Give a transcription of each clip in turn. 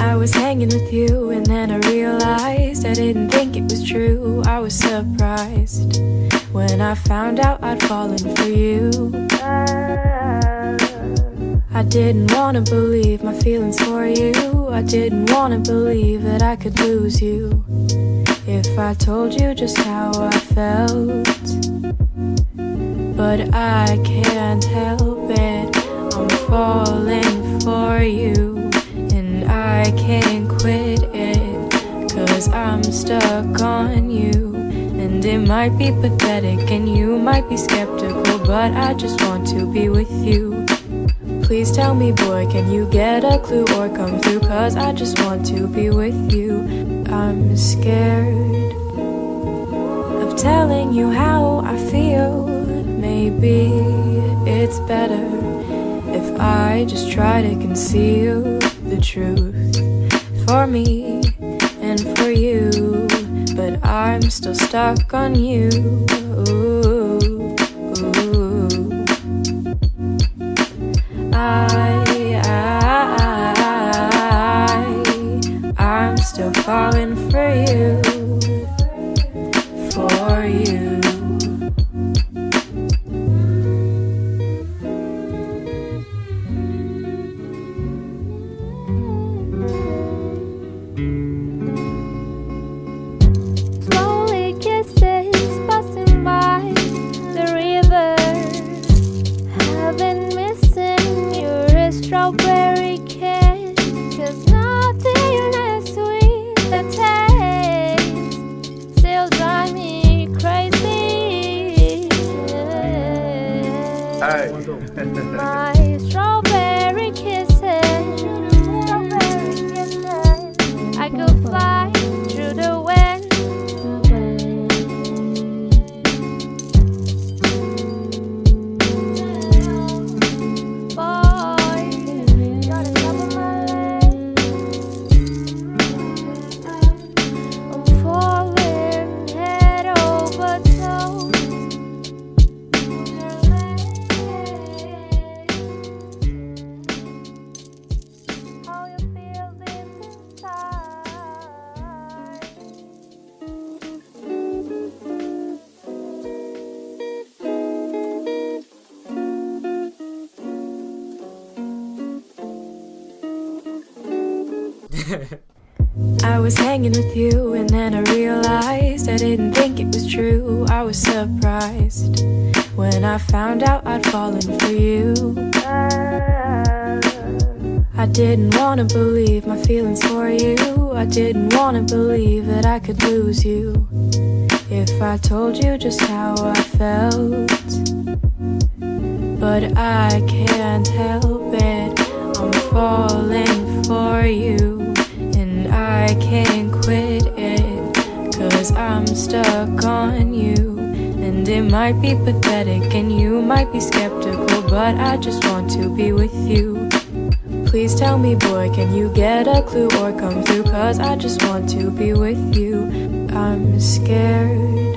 I was hanging with you and then I realized I didn't think it was true. I was surprised when I found out I'd fallen for you. I didn't wanna believe my feelings for you. I didn't wanna believe that I could lose you if I told you just how I felt. But I can't help it, I'm falling for you. I can't quit it, 'cause I'm stuck on you. And it might be pathetic and you might be skeptical, but I just want to be with you. Please tell me, boy, can you get a clue or come through? 'Cause I just want to be with you. I'm scared of telling you how I feel. Maybe it's better if I just try to conceal the truth for me and for you, but I'm still stuck on you. I'm still falling for you, for you. Strawberry kiss, 'cause nothing as sweet the taste still drive me crazy. Hey. My strawberry kisses, I could fly through the wind. I was hanging with you and then I realized I didn't think it was true. I was surprised when I found out I'd fallen for you. I didn't wanna believe my feelings for you. I didn't wanna believe that I could lose you if I told you just how I felt. But I can't help it, I'm falling for you, and I can't quit it, 'cause I'm stuck on you. And it might be pathetic and you might be skeptical, but I just want to be with you. Please tell me, boy, can you get a clue or come through, 'cause I just want to be with you. I'm scared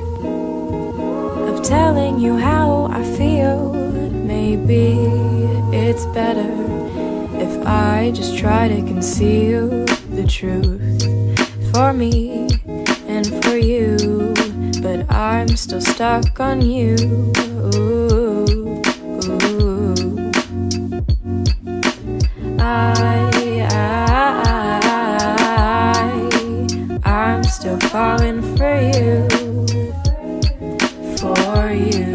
of telling you how I feel. Maybe it's better if I just try to conceal the truth for me and for you, but I'm still stuck on you. I'm still falling for you, for you.